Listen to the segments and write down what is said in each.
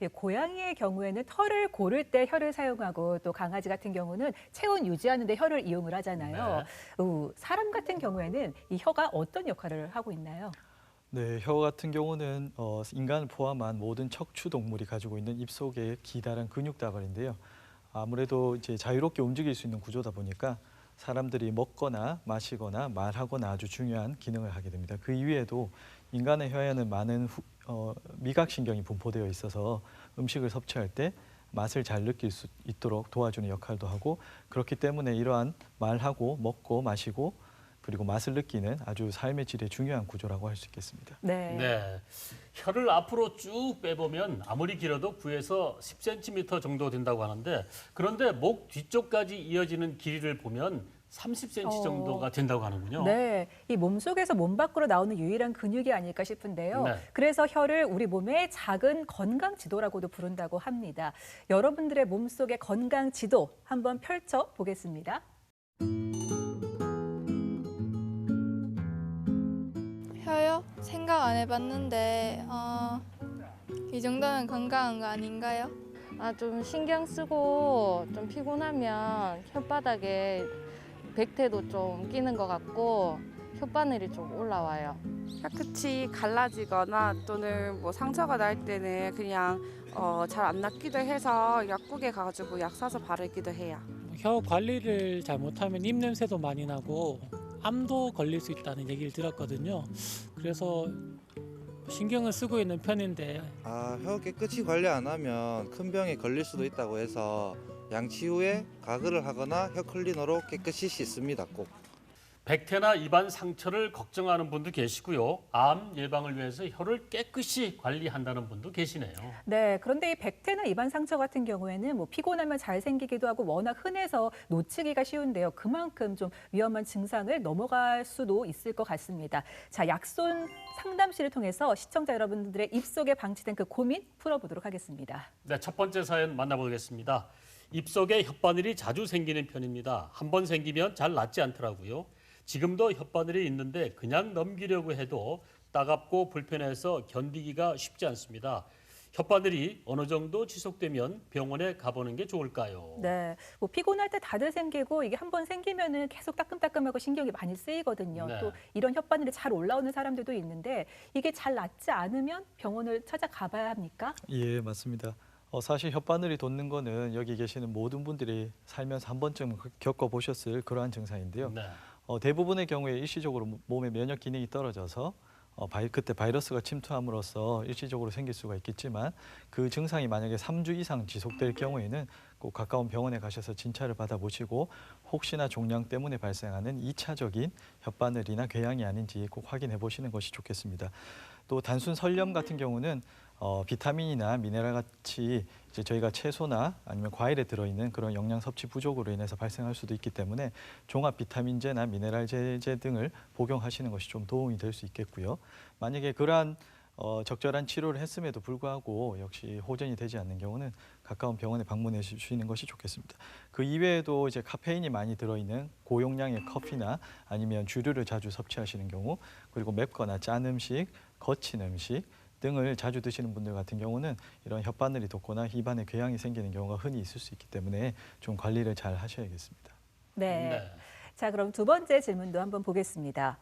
예, 고양이의 경우에는 털을 고를 때 혀를 사용하고 또 강아지 같은 경우는 체온 유지하는 데 혀를 이용을 하잖아요. 사람 같은 경우에는 이 혀가 어떤 역할을 하고 있나요? 네, 혀 같은 경우는 인간을 포함한 모든 척추 동물이 가지고 있는 입속의 기다란 근육 다발인데요. 아무래도 이제 자유롭게 움직일 수 있는 구조다 보니까 사람들이 먹거나 마시거나 말하거나 아주 중요한 기능을 하게 됩니다. 그 이외에도 인간의 혀에는 많은 미각신경이 분포되어 있어서 음식을 섭취할 때 맛을 잘 느낄 수 있도록 도와주는 역할도 하고, 그렇기 때문에 이러한 말하고 먹고 마시고 그리고 맛을 느끼는 아주 삶의 질의 중요한 구조라고 할 수 있겠습니다. 네. 네. 혀를 앞으로 쭉 빼보면 아무리 길어도 9에서 10cm 정도 된다고 하는데, 그런데 목 뒤쪽까지 이어지는 길이를 보면 30cm 정도가 된다고 하는군요. 네, 이 몸속에서 몸 밖으로 나오는 유일한 근육이 아닐까 싶은데요. 네. 그래서 혀를 우리 몸의 작은 건강 지도라고도 부른다고 합니다. 여러분들의 몸속의 건강 지도 한번 펼쳐 보겠습니다. 혀요? 생각 안 해봤는데 이 정도면 건강한 거 아닌가요? 좀 신경 쓰고 좀 피곤하면 혓바닥에 백태도 좀 끼는 것 같고 혓바늘이 좀 올라와요. 혀끝이 갈라지거나 또는 뭐 상처가 날 때는 그냥 잘 안 낫기도 해서 약국에 가가지고 약 사서 바르기도 해요. 혀 관리를 잘못하면 입냄새도 많이 나고 암도 걸릴 수 있다는 얘기를 들었거든요. 그래서 신경을 쓰고 있는 편인데 혀 깨끗이 관리 안 하면 큰 병에 걸릴 수도 있다고 해서 양치 후에 가글을 하거나 혀 클리너로 깨끗이 씻습니다. 꼭. 백태나 입안 상처를 걱정하는 분도 계시고요. 암 예방을 위해서 혀를 깨끗이 관리한다는 분도 계시네요. 네, 그런데 이 백태나 입안 상처 같은 경우에는 뭐 피곤하면 잘 생기기도 하고 워낙 흔해서 놓치기가 쉬운데요. 그만큼 좀 위험한 증상을 넘어갈 수도 있을 것 같습니다. 자, 약손 상담실을 통해서 시청자 여러분들의 입속에 방치된 그 고민 풀어보도록 하겠습니다. 네, 첫 번째 사연 만나보겠습니다. 입속에 혓바늘이 자주 생기는 편입니다. 한 번 생기면 잘 낫지 않더라고요. 지금도 혓바늘이 있는데 그냥 넘기려고 해도 따갑고 불편해서 견디기가 쉽지 않습니다. 혓바늘이 어느 정도 지속되면 병원에 가보는 게 좋을까요? 네, 뭐 피곤할 때 다들 생기고 이게 한 번 생기면은 계속 따끔따끔하고 신경이 많이 쓰이거든요. 네. 또 이런 혓바늘이 잘 올라오는 사람들도 있는데 이게 잘 낫지 않으면 병원을 찾아가봐야 합니까? 예, 맞습니다. 사실 혓바늘이 돋는 거는 여기 계시는 모든 분들이 살면서 한 번쯤 겪어보셨을 그러한 증상인데요. 네. 대부분의 경우에 일시적으로 몸의 면역 기능이 떨어져서 그때 바이러스가 침투함으로써 일시적으로 생길 수가 있겠지만, 그 증상이 만약에 3주 이상 지속될 경우에는 꼭 가까운 병원에 가셔서 진찰을 받아보시고 혹시나 종양 때문에 발생하는 2차적인 혓바늘이나 궤양이 아닌지 꼭 확인해 보시는 것이 좋겠습니다. 또 단순 설염 같은 경우는 비타민이나 미네랄 같이 이제 저희가 채소나 아니면 과일에 들어있는 그런 영양 섭취 부족으로 인해서 발생할 수도 있기 때문에 종합 비타민제나 미네랄 제제 등을 복용하시는 것이 좀 도움이 될 수 있겠고요. 만약에 그러한 적절한 치료를 했음에도 불구하고 역시 호전이 되지 않는 경우는 가까운 병원에 방문해 주시는 것이 좋겠습니다. 그 이외에도 이제 카페인이 많이 들어있는 고용량의 커피나 아니면 주류를 자주 섭취하시는 경우, 그리고 맵거나 짠 음식, 거친 음식 등을 자주 드시는 분들 같은 경우는 이런 혓바늘이 돋거나 입안에 궤양이 생기는 경우가 흔히 있을 수 있기 때문에 좀 관리를 잘 하셔야겠습니다. 네. 네. 자, 그럼 두 번째 질문도 한번 보겠습니다.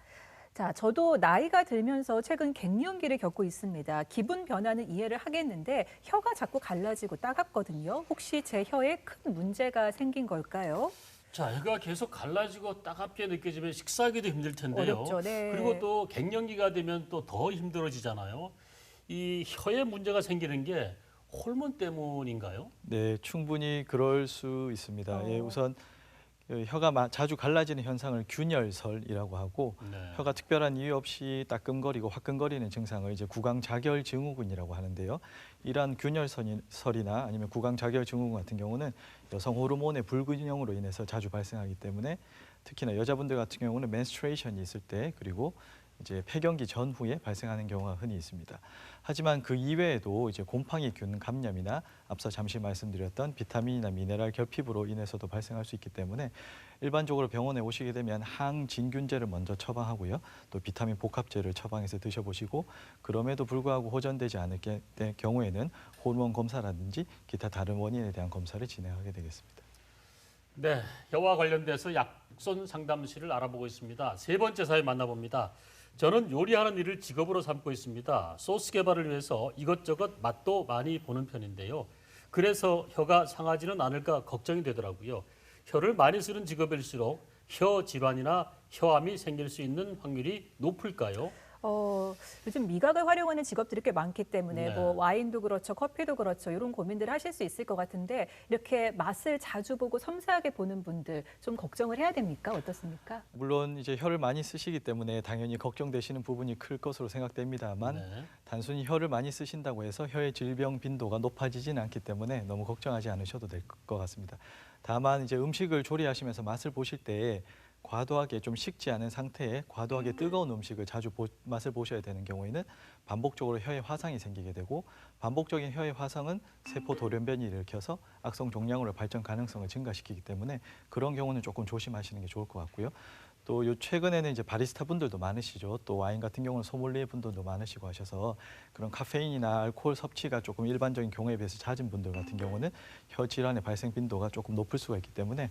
자, 저도 나이가 들면서 최근 갱년기를 겪고 있습니다. 기분 변화는 이해를 하겠는데 혀가 자꾸 갈라지고 따갑거든요. 혹시 제 혀에 큰 문제가 생긴 걸까요? 자, 혀가 계속 갈라지고 따갑게 느껴지면 식사하기도 힘들 텐데요. 어렵죠. 네. 그리고 또 갱년기가 되면 또 더 힘들어지잖아요. 이 혀에 문제가 생기는 게 호르몬 때문인가요? 네, 충분히 그럴 수 있습니다. 예, 우선 혀가 자주 갈라지는 현상을 균열설이라고 하고, 네. 혀가 특별한 이유 없이 따끔거리고 화끈거리는 증상을 이제 구강자결 증후군이라고 하는데요. 이러한 균열설이나 아니면 구강자결 증후군 같은 경우는 여성 호르몬의 불균형으로 인해서 자주 발생하기 때문에 특히나 여자분들 같은 경우는 menstruation이 있을 때, 그리고 이제 폐경기 전후에 발생하는 경우가 흔히 있습니다. 하지만 그 이외에도 이제 곰팡이균 감염이나 앞서 잠시 말씀드렸던 비타민이나 미네랄 결핍으로 인해서도 발생할 수 있기 때문에 일반적으로 병원에 오시게 되면 항진균제를 먼저 처방하고요. 또 비타민 복합제를 처방해서 드셔보시고 그럼에도 불구하고 호전되지 않을 경우에는 호르몬 검사라든지 기타 다른 원인에 대한 검사를 진행하게 되겠습니다. 네, 혀와 관련돼서 약손 상담실을 알아보고 있습니다. 세 번째 사연 만나봅니다. 저는 요리하는 일을 직업으로 삼고 있습니다. 소스 개발을 위해서 이것저것 맛도 많이 보는 편인데요. 그래서 혀가 상하지는 않을까 걱정이 되더라고요. 혀를 많이 쓰는 직업일수록 혀 질환이나 혀암이 생길 수 있는 확률이 높을까요? 요즘 미각을 활용하는 직업들이 꽤 많기 때문에 네. 뭐 와인도 그렇죠, 커피도 그렇죠. 이런 고민들을 하실 수 있을 것 같은데 이렇게 맛을 자주 보고 섬세하게 보는 분들 좀 걱정을 해야 됩니까? 어떻습니까? 물론 이제 혀를 많이 쓰시기 때문에 당연히 걱정되시는 부분이 클 것으로 생각됩니다만 네. 단순히 혀를 많이 쓰신다고 해서 혀의 질병 빈도가 높아지지는 않기 때문에 너무 걱정하지 않으셔도 될 것 같습니다. 다만 이제 음식을 조리하시면서 맛을 보실 때 과도하게 좀 식지 않은 상태에 과도하게 뜨거운 음식을 자주 맛을 보셔야 되는 경우에는 반복적으로 혀에 화상이 생기게 되고 반복적인 혀의 화상은 세포 돌연변이를 일으켜서 악성 종양으로 발전 가능성을 증가시키기 때문에 그런 경우는 조금 조심하시는 게 좋을 것 같고요. 또 요 최근에는 이제 바리스타 분들도 많으시죠. 또 와인 같은 경우는 소믈리에 분들도 많으시고 하셔서 그런 카페인이나 알코올 섭취가 조금 일반적인 경우에 비해서 잦은 분들 같은 경우는 혀 질환의 발생 빈도가 조금 높을 수가 있기 때문에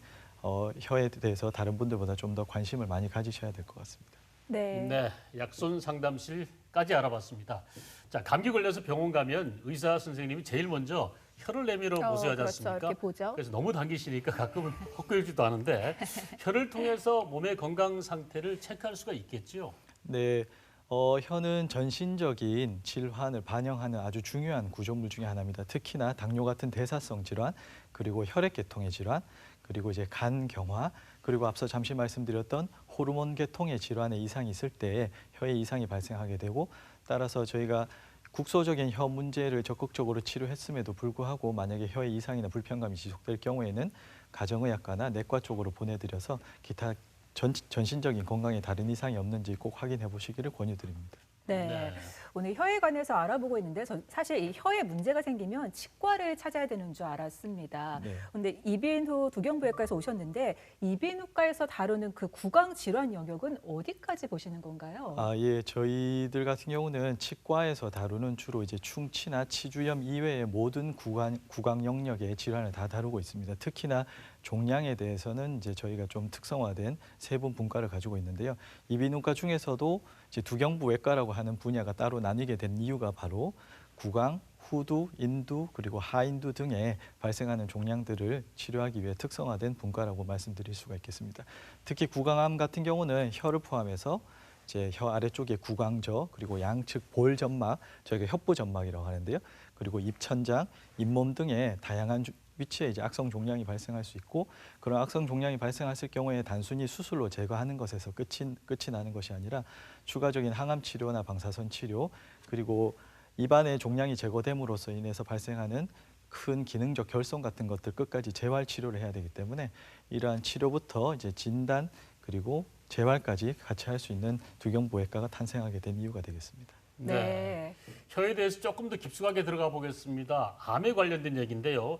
혀에 대해서 다른 분들보다 좀 더 관심을 많이 가지셔야 될 것 같습니다. 네. 네, 약손 상담실까지 알아봤습니다. 자, 감기 걸려서 병원 가면 의사 선생님이 제일 먼저 혀를 내밀어 보셔야 하지 그렇죠. 않습니까? 이렇게 보죠. 그래서 너무 당기시니까 가끔은 헛구역질도 하는데 혀를 통해서 몸의 건강 상태를 체크할 수가 있겠죠. 네, 혀는 전신적인 질환을 반영하는 아주 중요한 구조물 중에 하나입니다. 특히나 당뇨 같은 대사성 질환, 그리고 혈액계통의 질환, 그리고 이제 간 경화, 그리고 앞서 잠시 말씀드렸던 호르몬 계통의 질환에 이상이 있을 때 혀에 이상이 발생하게 되고 따라서 저희가 국소적인 혀 문제를 적극적으로 치료했음에도 불구하고 만약에 혀에 이상이나 불편감이 지속될 경우에는 가정의학과나 내과 쪽으로 보내드려서 기타 전신적인 건강에 다른 이상이 없는지 꼭 확인해 보시기를 권유드립니다. 네. 오늘 혀에 관해서 알아보고 있는데 사실 이 혀에 문제가 생기면 치과를 찾아야 되는 줄 알았습니다. 네. 그런데 이빈후 두경부외과에서 오셨는데 이빈후과에서 다루는 그 구강 질환 영역은 어디까지 보시는 건가요? 예, 저희들 같은 경우는 치과에서 다루는 주로 이제 충치나 치주염 이외의 모든 구강 영역의 질환을 다 다루고 있습니다. 특히나 종양에 대해서는 이제 저희가 좀 특성화된 세분 분과를 가지고 있는데요. 이비인후과 중에서도 이제 두경부외과라고 하는 분야가 따로 나뉘게 된 이유가 바로 구강, 후두, 인두 그리고 하인두 등에 발생하는 종양들을 치료하기 위해 특성화된 분과라고 말씀드릴 수가 있겠습니다. 특히 구강암 같은 경우는 혀를 포함해서 이제 혀 아래쪽에 구강저 그리고 양측 볼 점막 저희가 혀부 점막이라고 하는데요. 그리고 입천장, 잇몸 등의 다양한 위치에 이제 악성 종양이 발생할 수 있고 그런 악성 종양이 발생했을 경우에 단순히 수술로 제거하는 것에서 끝이 나는 것이 아니라 추가적인 항암 치료나 방사선 치료 그리고 입안의 종양이 제거됨으로써 인해서 발생하는 큰 기능적 결손 같은 것들 끝까지 재활 치료를 해야 되기 때문에 이러한 치료부터 이제 진단 그리고 재활까지 같이 할 수 있는 두경부외과가 탄생하게 된 이유가 되겠습니다. 네. 혀에 대해서 조금 더 깊숙하게 들어가 보겠습니다. 암에 관련된 얘기인데요.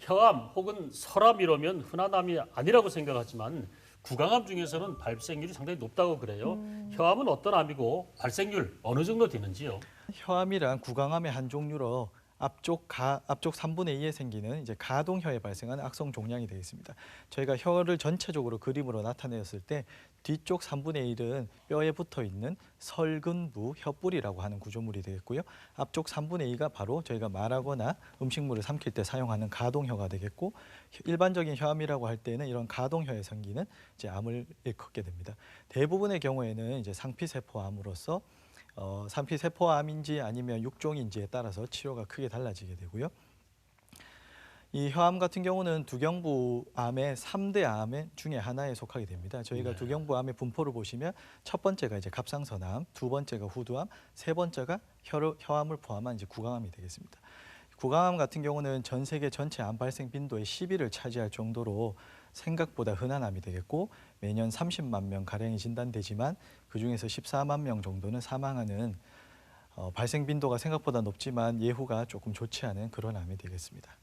혀암 혹은 설암 이러면 흔한 암이 아니라고 생각하지만 구강암 중에서는 발생률이 상당히 높다고 그래요. 혀암은 어떤 암이고 발생률 어느 정도 되는지요? 혀암이란 구강암의 한 종류로 앞쪽 3분의 2에 생기는 이제 가동혀에 발생하는 악성 종양이 되겠습니다. 저희가 혀를 전체적으로 그림으로 나타내었을 때 뒤쪽 3분의 1은 뼈에 붙어 있는 설근부 혀뿔이라고 하는 구조물이 되겠고요. 앞쪽 3분의 2가 바로 저희가 말하거나 음식물을 삼킬 때 사용하는 가동혀가 되겠고 일반적인 혀암이라고 할 때는 이런 가동혀에 생기는 이제 암을 일컫게 됩니다. 대부분의 경우에는 이제 상피세포암으로서 상피세포암인지 아니면 육종인지에 따라서 치료가 크게 달라지게 되고요. 이 혀암 같은 경우는 두경부암의 3대 암 중에 하나에 속하게 됩니다. 저희가 두경부암의 분포를 보시면 첫 번째가 이제 갑상선암, 두 번째가 후두암, 세 번째가 혀암을 포함한 이제 구강암이 되겠습니다. 구강암 같은 경우는 전 세계 전체 암 발생 빈도의 10위를 차지할 정도로 생각보다 흔한 암이 되겠고 매년 30만 명 가량이 진단되지만 그중에서 14만 명 정도는 사망하는 발생 빈도가 생각보다 높지만 예후가 조금 좋지 않은 그런 암이 되겠습니다.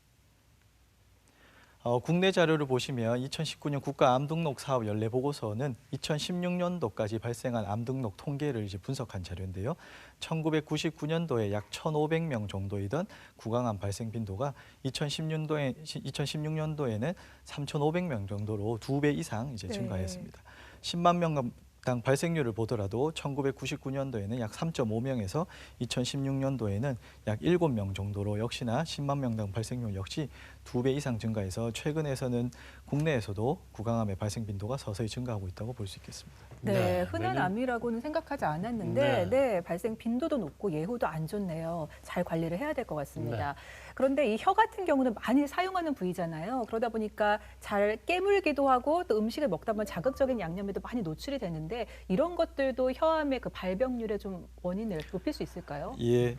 국내 자료를 보시면 2019년 국가암등록 사업 연례 보고서는 2016년도까지 발생한 암 등록 통계를 이제 분석한 자료인데요. 1999년도에 약 1,500명 정도이던 구강암 발생 빈도가 2016년도에는 3,500명 정도로 2배 이상 이제 증가했습니다. 10만 명당 발생률을 보더라도 1999년도에는 약 3.5명에서 2016년도에는 약 7명 정도로 역시나 10만 명당 발생률 역시 2배 이상 증가해서 최근에서는 국내에서도 구강암의 발생 빈도가 서서히 증가하고 있다고 볼 수 있겠습니다. 네, 흔한 암이라고는 생각하지 않았는데 네, 발생 빈도도 높고 예후도 안 좋네요. 잘 관리를 해야 될 것 같습니다. 그런데 이 혀 같은 경우는 많이 사용하는 부위잖아요. 그러다 보니까 잘 깨물기도 하고 또 음식을 먹다 보면 자극적인 양념에도 많이 노출이 되는데 이런 것들도 혀암의 그 발병률의 좀 원인을 높일 수 있을까요? 예,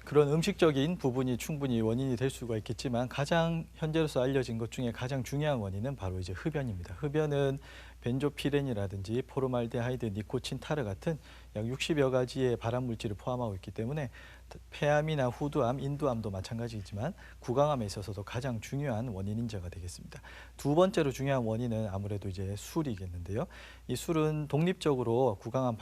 그런 음식적인 부분이 충분히 원인이 될 수가 있겠지만 가장 현재로서 알려진 것 중에 가장 중요한 원인은 바로 이제 흡연입니다. 흡연은 벤조피렌이라든지 포르말데하이드, 니코틴, 타르 같은 약 60여 가지의 발암 물질을 포함하고 있기 때문에 폐암이나 후두암, 인두암도 마찬가지이지만 구강암에 있어서도 가장 중요한 원인 인자가 되겠습니다. 두 번째로 중요한 원인은 아무래도 이제 술이겠는데요. 이 술은 독립적으로 구강암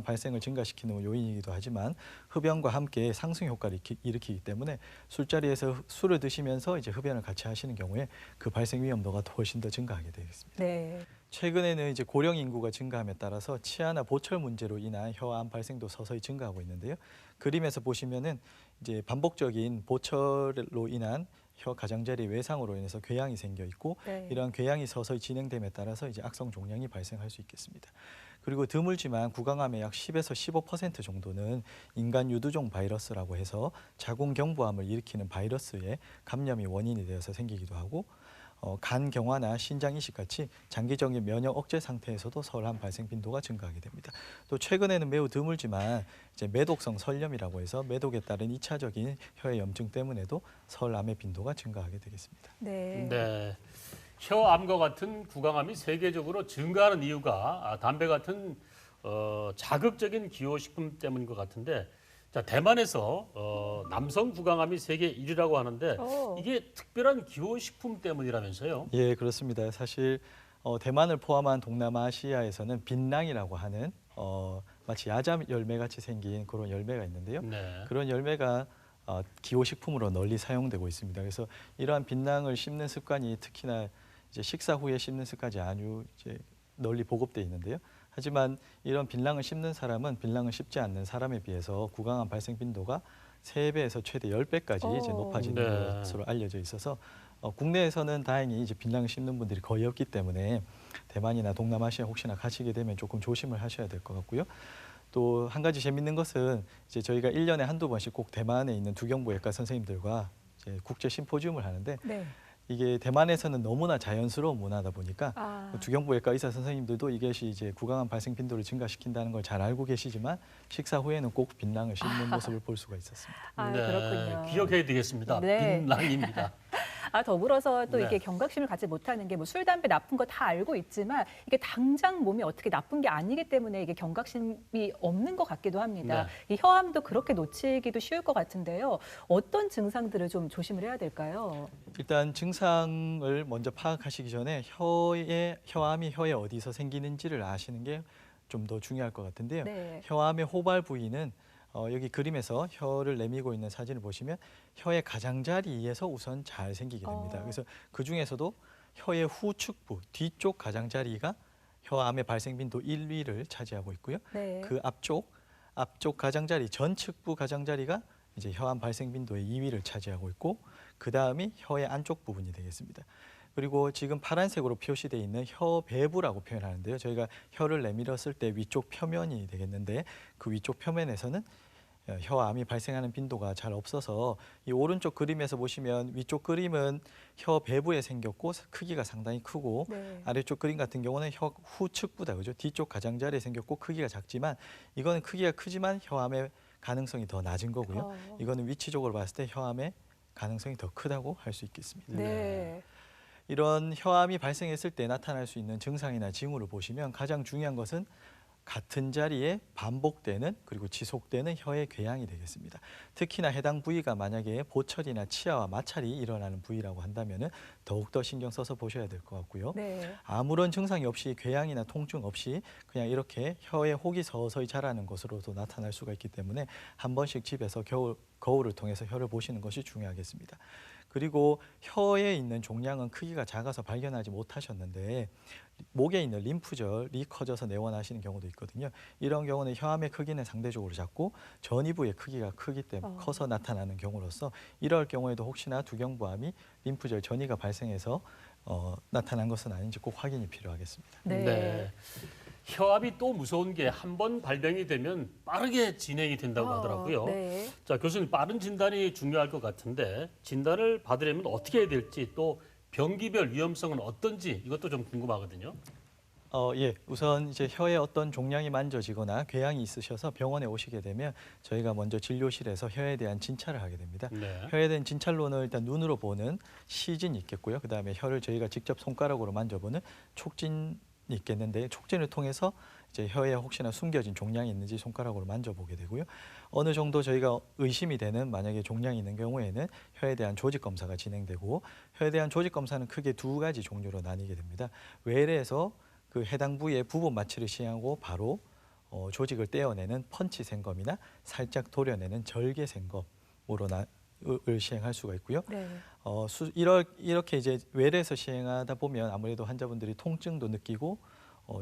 발생을 증가시키는 요인이기도 하지만 흡연과 함께 상승 효과를 일으키기 때문에 술자리에서 술을 드시면서 이제 흡연을 같이 하시는 경우에 그 발생 위험도가 훨씬 더 증가하게 되겠습니다. 네. 최근에는 이제 고령 인구가 증가함에 따라서 치아나 보철 문제로 인한 혀암 발생도 서서히 증가하고 있는데요. 그림에서 보시면은 이제 반복적인 보철로 인한 혀 가장자리 외상으로 인해서 궤양이 생겨 있고 이러한 궤양이 서서히 진행됨에 따라서 이제 악성 종양이 발생할 수 있겠습니다. 그리고 드물지만 구강암의 약 10에서 15% 정도는 인간 유두종 바이러스라고 해서 자궁경부암을 일으키는 바이러스의 감염이 원인이 되어서 생기기도 하고 간 경화나 신장 이식 같이 장기적인 면역 억제 상태에서도 서울암 발생 빈도가 증가하게 됩니다. 또 최근에는 매우 드물지만 이제 매독성 설염이라고 해서 매독에 따른 2차적인 혀의 염증 때문에도 서울암의 빈도가 증가하게 되겠습니다. 네. 혀암과 같은 구강암이 세계적으로 증가하는 이유가 담배 같은 자극적인 기호식품 때문인 것 같은데 자, 대만에서 남성 구강암이 세계 1위라고 하는데 이게 특별한 기호식품 때문이라면서요? 예, 그렇습니다. 사실 대만을 포함한 동남아시아에서는 빈랑이라고 하는 마치 야자 열매같이 생긴 그런 열매가 있는데요. 그런 열매가 기호식품으로 널리 사용되고 있습니다. 그래서 이러한 빈랑을 씹는 습관이 특히나 이제 식사 후에 씹는 습관이 아주 이제 널리 보급돼 있는데요. 하지만 이런 빈랑을 씹는 사람은 빈랑을 씹지 않는 사람에 비해서 구강암 발생 빈도가 3배에서 최대 10배까지 이제 높아지는 것으로 알려져 있어서 국내에서는 다행히 이제 빈랑을 씹는 분들이 거의 없기 때문에 대만이나 동남아시아 혹시나 가시게 되면 조금 조심을 하셔야 될 것 같고요. 또 한 가지 재밌는 것은 이제 저희가 1년에 한두 번씩 꼭 대만에 있는 두경부외과 선생님들과 이제 국제 심포지움을 하는데 이게 대만에서는 너무나 자연스러운 문화다 보니까 두경부외과 의사 선생님들도 이것이 이제 구강암 발생 빈도를 증가시킨다는 걸 잘 알고 계시지만 식사 후에는 꼭 빈랑을 씹는 모습을 볼 수가 있었습니다. 그렇군요. 기억해야 되겠습니다. 빈랑입니다. 더불어서 또 이게 경각심을 갖지 못하는 게 뭐 술, 담배 나쁜 거 다 알고 있지만 이게 당장 몸에 어떻게 나쁜 게 아니기 때문에 이게 경각심이 없는 것 같기도 합니다. 이 혀암도 그렇게 놓치기도 쉬울 것 같은데요. 어떤 증상들을 좀 조심을 해야 될까요? 일단 증상을 먼저 파악하시기 전에 혀암이 혀에 어디서 생기는지를 아시는 게 좀 더 중요할 것 같은데요. 혀암의 호발 부위는 여기 그림에서 혀를 내밀고 있는 사진을 보시면 혀의 가장자리에서 우선 잘 생기게 됩니다. 그래서 그 중에서도 혀의 후측부, 뒤쪽 가장자리가 혀암의 발생 빈도 1위를 차지하고 있고요. 그 앞쪽 가장자리, 전측부 가장자리가 이제 혀암 발생 빈도의 2위를 차지하고 있고 그 다음이 혀의 안쪽 부분이 되겠습니다. 그리고 지금 파란색으로 표시되어 있는 혀 배부라고 표현하는데요. 저희가 혀를 내밀었을 때 위쪽 표면이 되겠는데 그 위쪽 표면에서는 혀암이 발생하는 빈도가 잘 없어서 이 오른쪽 그림에서 보시면 위쪽 그림은 혀 배부에 생겼고 크기가 상당히 크고 아래쪽 그림 같은 경우는 혀 후측부다, 그죠? 뒤쪽 가장자리에 생겼고 크기가 작지만 이거는 크기가 크지만 혀암의 가능성이 더 낮은 거고요. 이거는 위치적으로 봤을 때 혀암의 가능성이 더 크다고 할 수 있겠습니다. 네. 이런 혀암이 발생했을 때 나타날 수 있는 증상이나 징후를 보시면 가장 중요한 것은 같은 자리에 반복되는 그리고 지속되는 혀의 궤양이 되겠습니다. 특히나 해당 부위가 만약에 보철이나 치아와 마찰이 일어나는 부위라고 한다면 더욱더 신경 써서 보셔야 될 것 같고요. 네. 아무런 증상이 없이 궤양이나 통증 없이 그냥 이렇게 혀에 혹이 서서히 자라는 것으로도 나타날 수가 있기 때문에 한 번씩 집에서 거울을 통해서 혀를 보시는 것이 중요하겠습니다. 그리고 혀에 있는 종양은 크기가 작아서 발견하지 못하셨는데 목에 있는 림프절이 커져서 내원하시는 경우도 있거든요. 이런 경우는 혀암의 크기는 상대적으로 작고 전이부의 크기가 크기 때문에 커서 나타나는 경우로서 이럴 경우에도 혹시나 두경부암이 림프절 전이가 발생해서 나타난 것은 아닌지 꼭 확인이 필요하겠습니다. 네. 혀암이 또 무서운 게 한 번 발병이 되면 빠르게 진행이 된다고 하더라고요. 네. 자, 교수님, 빠른 진단이 중요할 것 같은데 진단을 받으려면 어떻게 해야 될지 또 병기별 위험성은 어떤지 이것도 좀 궁금하거든요. 예. 우선 이제 혀에 어떤 종양이 만져지거나 궤양이 있으셔서 병원에 오시게 되면 저희가 먼저 진료실에서 혀에 대한 진찰을 하게 됩니다. 네. 혀에 대한 진찰로는 일단 눈으로 보는 시진이 있겠고요. 그다음에 혀를 저희가 직접 손가락으로 만져보는 촉진이 있겠는데 촉진을 통해서 이제 혀에 혹시나 숨겨진 종양이 있는지 손가락으로 만져보게 되고요. 어느 정도 저희가 의심이 되는 만약에 종양이 있는 경우에는 혀에 대한 조직 검사가 진행되고 혀에 대한 조직 검사는 크게 두 가지 종류로 나뉘게 됩니다. 외래에서 그 해당 부위에 부분 마취를 시행하고 바로 조직을 떼어내는 펀치 생검이나 살짝 도려내는 절개 생검으로 을 시행할 수가 있고요. 네. 이렇게 이제 외래에서 시행하다 보면 아무래도 환자분들이 통증도 느끼고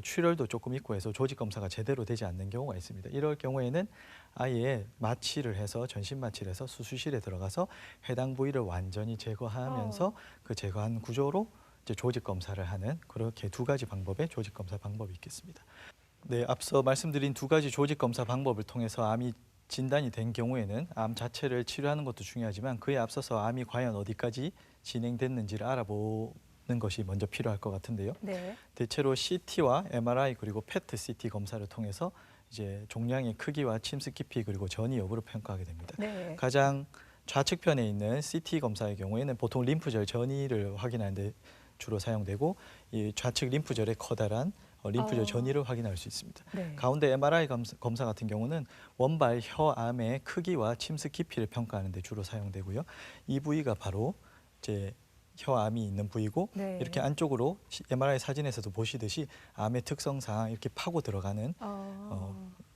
출혈도 조금 있고 해서 조직 검사가 제대로 되지 않는 경우가 있습니다. 이럴 경우에는 아예 마취를 해서 전신 마취를 해서 수술실에 들어가서 해당 부위를 완전히 제거하면서 그 제거한 구조로 이제 조직 검사를 하는 그렇게 두 가지 방법의 조직 검사 방법이 있겠습니다. 네, 앞서 말씀드린 두 가지 조직 검사 방법을 통해서 암이 진단이 된 경우에는 암 자체를 치료하는 것도 중요하지만 그에 앞서서 암이 과연 어디까지 진행됐는지를 알아보는 것이 먼저 필요할 것 같은데요. 네. 대체로 CT와 MRI 그리고 PET CT 검사를 통해서 이제 종양의 크기와 침습 깊이 그리고 전이 여부를 평가하게 됩니다. 네. 가장 좌측편에 있는 CT 검사의 경우에는 보통 림프절 전이를 확인하는 데 주로 사용되고 이 좌측 림프절의 커다란 림프절 전이를 확인할 수 있습니다. 네. 가운데 MRI 검사 같은 경우는 원발 혀암의 크기와 침습 깊이를 평가하는 데 주로 사용되고요. 이 부위가 바로 이제 혀암이 있는 부위고 네. 이렇게 안쪽으로 MRI 사진에서도 보시듯이 암의 특성상 이렇게 파고 들어가는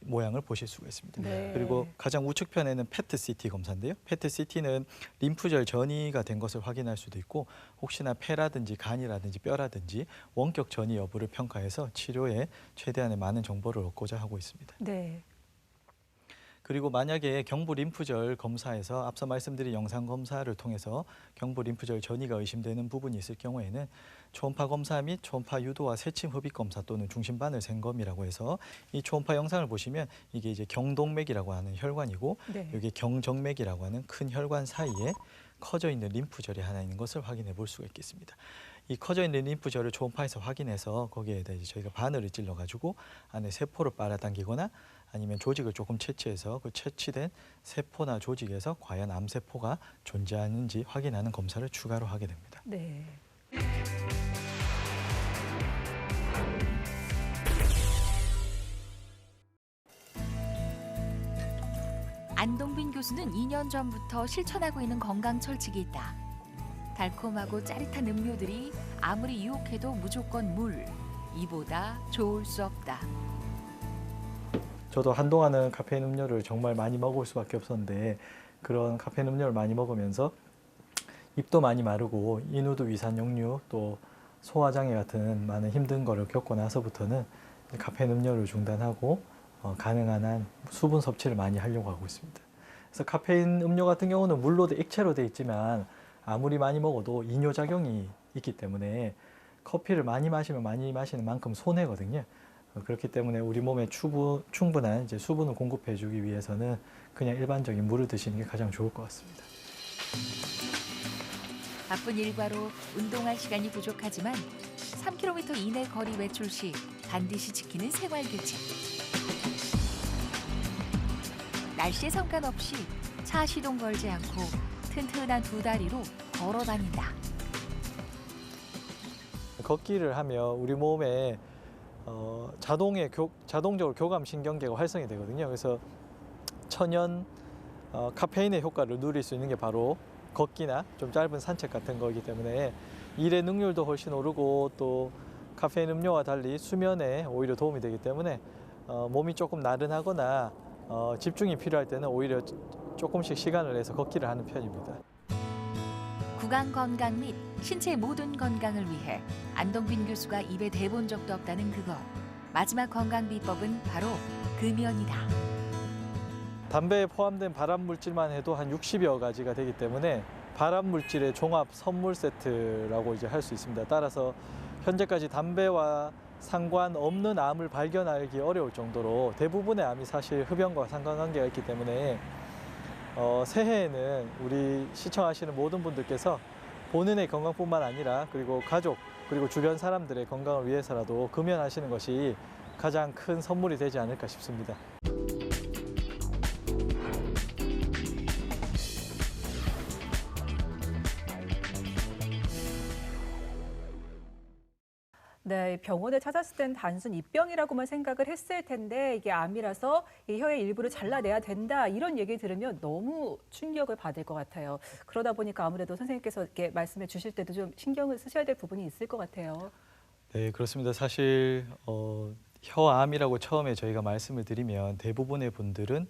모양을 보실 수가 있습니다. 네. 그리고 가장 우측편에는 PET CT 검사인데요. PET CT는 림프절 전이가 된 것을 확인할 수도 있고 혹시나 폐라든지 간이라든지 뼈라든지 원격 전이 여부를 평가해서 치료에 최대한의 많은 정보를 얻고자 하고 있습니다. 네. 그리고 만약에 경부 림프절 검사에서 앞서 말씀드린 영상 검사를 통해서 경부 림프절 전이가 의심되는 부분이 있을 경우에는 초음파 검사 및 초음파 유도와 세침 흡입 검사 또는 중심바늘 생검이라고 해서 이 초음파 영상을 보시면 이게 이제 경동맥이라고 하는 혈관이고 네. 여기 경정맥이라고 하는 큰 혈관 사이에 커져 있는 림프절이 하나 있는 것을 확인해 볼 수가 있겠습니다. 이 커져 있는 림프절을 초음파에서 확인해서 거기에다 이제 저희가 바늘을 찔러 가지고 안에 세포를 빨아당기거나 아니면 조직을 조금 채취해서 그 채취된 세포나 조직에서 과연 암세포가 존재하는지 확인하는 검사를 추가로 하게 됩니다. 네. 안동빈 교수는 2년 전부터 실천하고 있는 건강 철칙이 있다. 달콤하고 짜릿한 음료들이 아무리 유혹해도 무조건 물. 이보다 좋을 수 없다. 저도 한동안은 카페인 음료를 정말 많이 먹을 수밖에 없었는데 그런 카페인 음료를 많이 먹으면서 입도 많이 마르고 인후두 위산 역류 또 소화장애 같은 많은 힘든 거를 겪고 나서부터는 카페인 음료를 중단하고 가능한 한 수분 섭취를 많이 하려고 하고 있습니다. 그래서 카페인 음료 같은 경우는 물로 액체로 되어 있지만 아무리 많이 먹어도 이뇨작용이 있기 때문에 커피를 많이 마시면 많이 마시는 만큼 손해거든요. 그렇기 때문에 우리 몸에 충분한 이제 수분을 공급해주기 위해서는 그냥 일반적인 물을 드시는 게 가장 좋을 것 같습니다. 바쁜 일과로 운동할 시간이 부족하지만 3km 이내 거리 외출 시 반드시 지키는 생활 규칙. 날씨에 상관없이 차 시동 걸지 않고 튼튼한 두 다리로 걸어 다닌다. 걷기를 하면 우리 몸에 자동적으로 교감 신경계가 활성이 되거든요. 그래서 천연 카페인의 효과를 누릴 수 있는 게 바로 걷기나 좀 짧은 산책 같은 거기 때문에 일의 능률도 훨씬 오르고 또 카페인 음료와 달리 수면에 오히려 도움이 되기 때문에 몸이 조금 나른하거나 집중이 필요할 때는 오히려 조금씩 시간을 내서 걷기를 하는 편입니다. 구강 건강 및 신체 모든 건강을 위해 안동빈 교수가 입에 대본 적도 없다는 그것. 마지막 건강 비법은 바로 금연이다. 담배에 포함된 발암 물질만 해도 한 60여 가지가 되기 때문에 발암 물질의 종합 선물 세트라고 이제 할 수 있습니다. 따라서 현재까지 담배와 상관없는 암을 발견하기 어려울 정도로 대부분의 암이 사실 흡연과 상관관계가 있기 때문에 새해에는 우리 시청하시는 모든 분들께서 본인의 건강뿐만 아니라 그리고 가족 그리고 주변 사람들의 건강을 위해서라도 금연하시는 것이 가장 큰 선물이 되지 않을까 싶습니다. 네, 병원에 찾았을 땐 단순 입병이라고만 생각을 했을 텐데 이게 암이라서 이 혀의 일부를 잘라내야 된다 이런 얘기 들으면 너무 충격을 받을 것 같아요. 그러다 보니까 아무래도 선생님께서 이렇게 말씀해 주실 때도 좀 신경을 쓰셔야 될 부분이 있을 것 같아요. 네, 그렇습니다. 사실 혀암이라고 처음에 저희가 말씀을 드리면 대부분의 분들은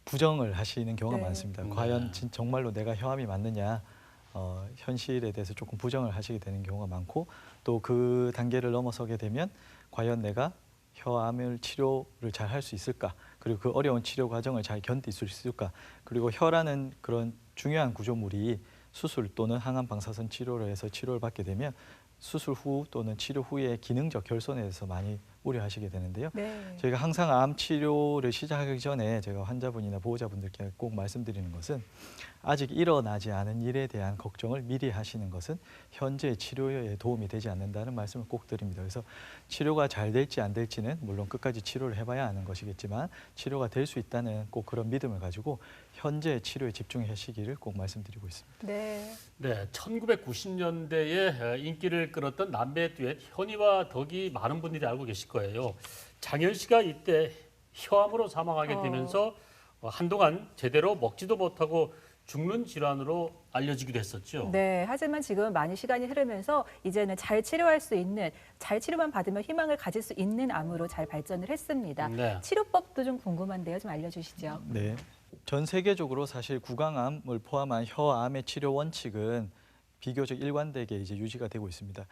부정을 하시는 경우가 네. 많습니다. 과연 정말로 내가 혀암이 맞느냐 현실에 대해서 조금 부정을 하시게 되는 경우가 많고 또 그 단계를 넘어서게 되면 과연 내가 혀암을 치료를 잘 할 수 있을까 그리고 그 어려운 치료 과정을 잘 견딜 수 있을까 그리고 혀라는 그런 중요한 구조물이 수술 또는 항암 방사선 치료를 해서 치료를 받게 되면 수술 후 또는 치료 후의 기능적 결손에 대해서 많이 우려하시게 되는데요. 네. 저희가 항상 암 치료를 시작하기 전에 제가 환자분이나 보호자분들께 꼭 말씀드리는 것은 아직 일어나지 않은 일에 대한 걱정을 미리 하시는 것은 현재 치료에 도움이 되지 않는다는 말씀을 꼭 드립니다. 그래서 치료가 잘 될지 안 될지는 물론 끝까지 치료를 해봐야 아는 것이겠지만 치료가 될 수 있다는 꼭 그런 믿음을 가지고 현재 치료에 집중하시기를 꼭 말씀드리고 있습니다. 네. 네, 1990년대에 인기를 끌었던 남매 듀엣 현이와 덕이 많은 분들이 알고 계실 거예요. 장현 씨가 이때 혀암으로 사망하게 되면서 한동안 제대로 먹지도 못하고 죽는 질환으로 알려지기도 했었죠. 네, 하지만 지금 많이 시간이 흐르면서 이제는 잘 치료할 수 있는, 잘 치료만 받으면 희망을 가질 수 있는 암으로 잘 발전을 했습니다. 네. 치료법도 좀 궁금한데요. 좀 알려주시죠. 네. 전 세계적으로 사실 구강암을 포함한 혀암의 치료 원칙은 비교적 일관되게 이제 유지가 되고 있습니다.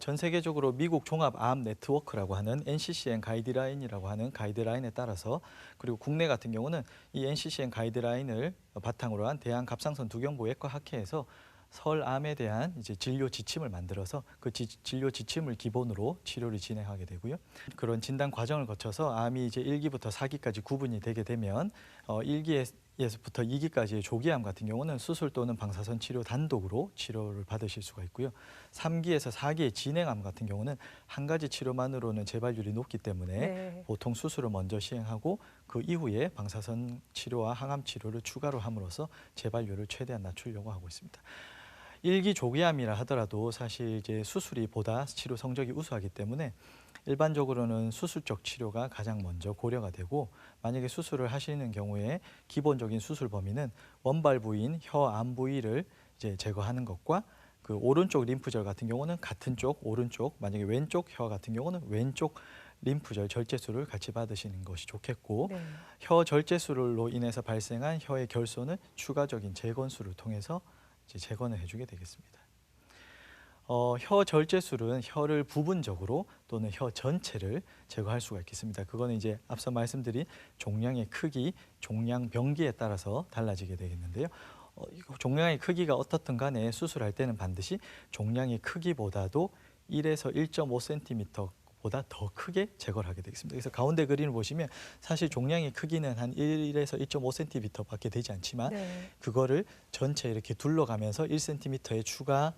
전 세계적으로 미국 종합암 네트워크라고 하는 NCCN 가이드라인이라고 하는 가이드라인에 따라서 그리고 국내 같은 경우는 이 NCCN 가이드라인을 바탕으로 한 대한갑상선 두경부외과 학회에서 설암에 대한 이제 진료 지침을 만들어서 그 진료 지침을 기본으로 치료를 진행하게 되고요. 그런 진단 과정을 거쳐서 암이 이제 1기부터 4기까지 구분이 되게 되면 1기에서부터 2기까지의 조기암 같은 경우는 수술 또는 방사선 치료 단독으로 치료를 받으실 수가 있고요. 3기에서 4기의 진행암 같은 경우는 한 가지 치료만으로는 재발률이 높기 때문에 네. 보통 수술을 먼저 시행하고 그 이후에 방사선 치료와 항암 치료를 추가로 함으로써 재발률을 최대한 낮추려고 하고 있습니다. 1기 조기암이라 하더라도 사실 이제 수술이 보다 치료 성적이 우수하기 때문에 일반적으로는 수술적 치료가 가장 먼저 고려가 되고 만약에 수술을 하시는 경우에 기본적인 수술 범위는 원발 부위인 혀암 부위를 이제 제거하는 것과 그 오른쪽 림프절 같은 경우는 같은 쪽 오른쪽 만약에 왼쪽 혀 같은 경우는 왼쪽 림프절 절제술을 같이 받으시는 것이 좋겠고 네. 혀 절제술로 인해서 발생한 혀의 결손을 추가적인 재건술을 통해서 이제 재건을 해주게 되겠습니다. 혀 절제술은 혀를 부분적으로 또는 혀 전체를 제거할 수가 있겠습니다. 그거는 이제 앞서 말씀드린 종양의 크기, 종양 병기에 따라서 달라지게 되겠는데요. 종양의 크기가 어떻든 간에 수술할 때는 반드시 종양의 크기보다도 1에서 1.5cm 보다 더 크게 제거를 하게 되겠습니다. 그래서 가운데 그림을 보시면 사실 종양의 크기는 한 1에서 1.5cm밖에 되지 않지만 네. 그거를 전체 이렇게 둘러가면서 1cm의 추가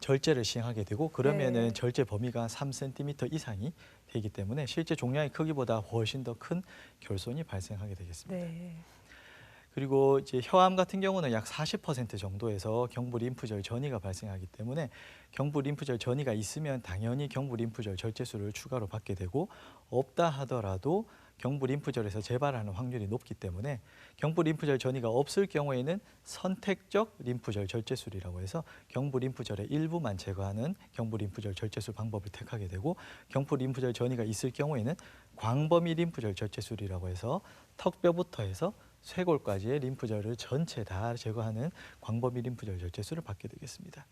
절제를 시행하게 되고 그러면은 네. 절제 범위가 3cm 이상이 되기 때문에 실제 종양의 크기보다 훨씬 더 큰 결손이 발생하게 되겠습니다. 네. 그리고 이제 혀암 같은 경우는 약 40% 정도에서 경부 림프절 전이가 발생하기 때문에 경부 림프절 전이가 있으면 당연히 경부 림프절 절제술을 추가로 받게 되고 없다 하더라도 경부 림프절에서 재발하는 확률이 높기 때문에 경부 림프절 전이가 없을 경우에는 선택적 림프절 절제술이라고 해서 경부 림프절의 일부만 제거하는 경부 림프절 절제술 방법을 택하게 되고 경부 림프절 전이가 있을 경우에는 광범위 림프절 절제술이라고 해서 턱뼈부터 해서 쇄골까지의 림프절을 전체 다 제거하는 광범위 림프절 절제술을 받게 되겠습니다.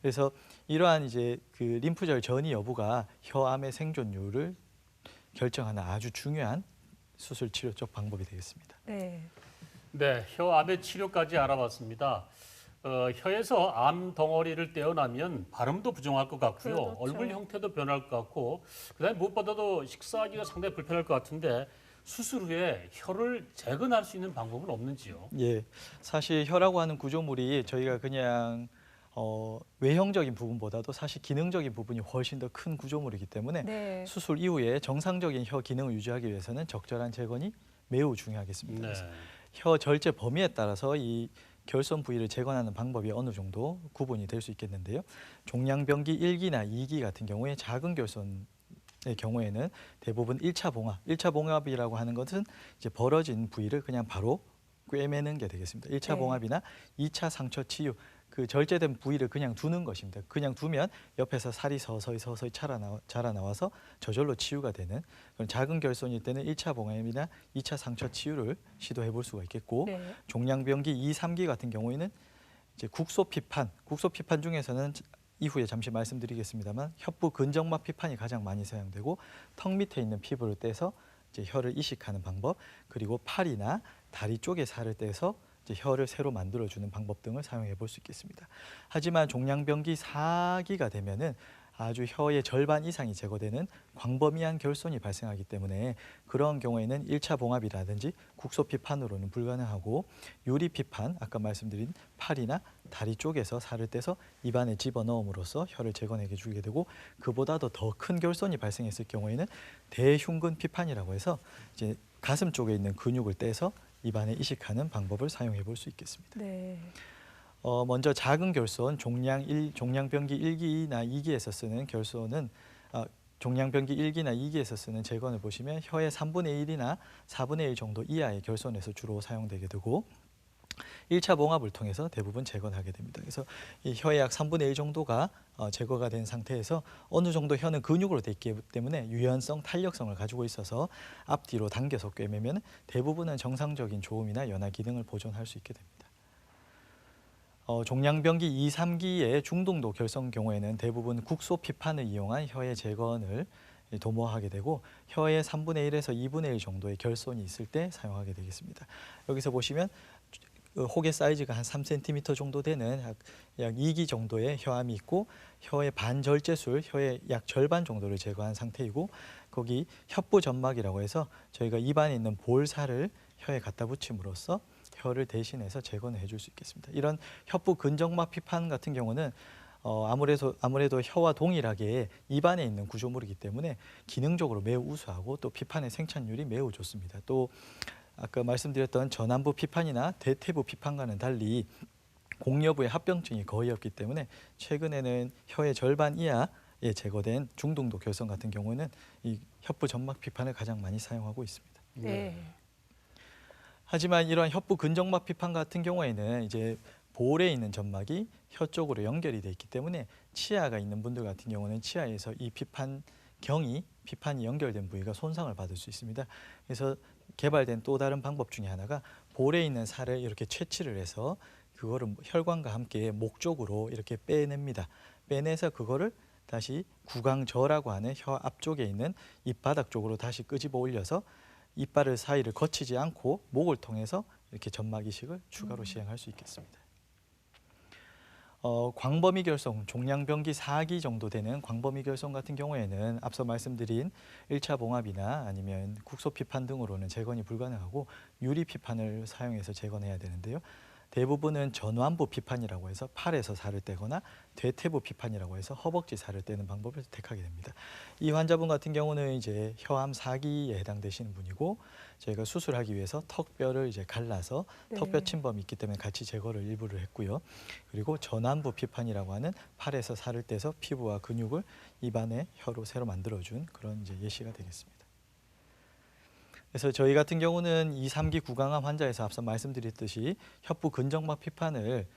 그래서 이러한 이제 그 림프절 전이 여부가 혀암의 생존율을 결정하는 아주 중요한 수술 치료적 방법이 되겠습니다. 네. 네, 혀암의 치료까지 알아봤습니다. 혀에서 암 덩어리를 떼어나면 발음도 부정할 것 같고요. 그렇죠. 얼굴 형태도 변할 것 같고 그다음에 무엇보다도 식사하기가 상당히 불편할 것 같은데 수술 후에 혀를 재건할 수 있는 방법은 없는지요? 예, 사실 혀라고 하는 구조물이 저희가 그냥 외형적인 부분보다도 사실 기능적인 부분이 훨씬 더 큰 구조물이기 때문에 네. 수술 이후에 정상적인 혀 기능을 유지하기 위해서는 적절한 재건이 매우 중요하겠습니다. 네. 그래서 혀 절제 범위에 따라서 이 결손 부위를 재건하는 방법이 어느 정도 구분이 될 수 있겠는데요. 종양병기 1기나 2기 같은 경우에 작은 결손 의 경우에는 대부분 1차 봉합, 1차 봉합이라고 하는 것은 이제 벌어진 부위를 그냥 바로 꿰매는 게 되겠습니다. 1차 네. 봉합이나 2차 상처 치유, 그 절제된 부위를 그냥 두는 것입니다. 그냥 두면 옆에서 살이 서서히 자라나와서 저절로 치유가 되는 그런 작은 결손일 때는 1차 봉합이나 2차 상처 치유를 시도해 볼 수가 있겠고 네. 종양병기 2, 3기 같은 경우에는 이제 국소 피판 중에서는 이후에 잠시 말씀드리겠습니다만 혀부 근정막 피판이 가장 많이 사용되고 턱 밑에 있는 피부를 떼서 이제 혀를 이식하는 방법 그리고 팔이나 다리 쪽에 살을 떼서 이제 혀를 새로 만들어주는 방법 등을 사용해 볼 수 있겠습니다. 하지만 종양병기 4기가 되면은 아주 혀의 절반 이상이 제거되는 광범위한 결손이 발생하기 때문에 그런 경우에는 1차 봉합이라든지 국소 피판으로는 불가능하고 유리 피판, 아까 말씀드린 팔이나 다리 쪽에서 살을 떼서 입안에 집어넣음으로써 혀를 재건해 주게 되고 그보다도 더 큰 결손이 발생했을 경우에는 대흉근 피판이라고 해서 이제 가슴 쪽에 있는 근육을 떼서 입안에 이식하는 방법을 사용해 볼 수 있겠습니다. 네. 먼저 작은 결손 종양병기 1기나 2기에서 쓰는 결손은 종양병기 1기나 2기에서 쓰는 재건을 보시면 혀의 3분의 1이나 4분의 1 정도 이하의 결손에서 주로 사용되게 되고 1차 봉합을 통해서 대부분 재건하게 됩니다. 그래서 이 혀의 약 3분의 1 정도가 제거가 된 상태에서 어느 정도 혀는 근육으로 되어 있기 때문에 유연성, 탄력성을 가지고 있어서 앞뒤로 당겨서 꿰매면 대부분은 정상적인 조음이나 연화 기능을 보존할 수 있게 됩니다. 종양병기 2, 3기의 중등도 결손 경우에는 대부분 국소 피판을 이용한 혀의 재건을 도모하게 되고 혀의 3분의 1에서 2분의 1 정도의 결손이 있을 때 사용하게 되겠습니다. 여기서 보시면 혹의 사이즈가 한 3cm 정도 되는 약 2기 정도의 혀암이 있고 혀의 반절제술, 혀의 약 절반 정도를 제거한 상태이고 거기 혀부 점막이라고 해서 저희가 입안에 있는 볼살을 혀에 갖다 붙임으로써 혀를 대신해서 재건을 해줄 수 있겠습니다. 이런 혀부 근정막 피판 같은 경우는 아무래도 혀와 동일하게 입안에 있는 구조물이기 때문에 기능적으로 매우 우수하고 또 피판의 생착률이 매우 좋습니다. 또 아까 말씀드렸던 전완부 피판이나 대퇴부 피판과는 달리 공여부의 합병증이 거의 없기 때문에 최근에는 혀의 절반 이하에 제거된 중등도 결손 같은 경우는 이 혀부 점막 피판을 가장 많이 사용하고 있습니다. 네. 하지만 이러한 혀부 근정막 피판 같은 경우에는 이제 볼에 있는 점막이 혀 쪽으로 연결이 돼 있기 때문에 치아가 있는 분들 같은 경우는 치아에서 이 피판이 연결된 부위가 손상을 받을 수 있습니다. 그래서 개발된 또 다른 방법 중에 하나가 볼에 있는 살을 이렇게 채취를 해서 그거를 혈관과 함께 목 쪽으로 이렇게 빼냅니다. 빼내서 그거를 다시 구강저라고 하는 혀 앞쪽에 있는 입바닥 쪽으로 다시 끄집어 올려서 이빨을 사이를 거치지 않고 목을 통해서 이렇게 점막 이식을 추가로 시행할 수 있겠습니다. 광범위 결손, 종양병기 4기 정도 되는 광범위 결손 같은 경우에는 앞서 말씀드린 1차 봉합이나 아니면 국소 피판 등으로는 재건이 불가능하고 유리 피판을 사용해서 재건해야 되는데요. 대부분은 전완부 피판이라고 해서 팔에서 살을 떼거나 대퇴부 피판이라고 해서 허벅지 살을 떼는 방법을 택하게 됩니다. 이 환자분 같은 경우는 이제 혀암 4기에 해당되시는 분이고 저희가 수술하기 위해서 턱뼈를 이제 갈라서 네. 턱뼈 침범이 있기 때문에 같이 제거를 일부를 했고요. 그리고 전완부 피판이라고 하는 팔에서 살을 떼서 피부와 근육을 입안에 혀로 새로 만들어준 그런 이제 예시가 되겠습니다. 그래서 저희 같은 경우는 2, 3기 구강암 환자에서 앞서 말씀드렸듯이 혀부 근정막 피판을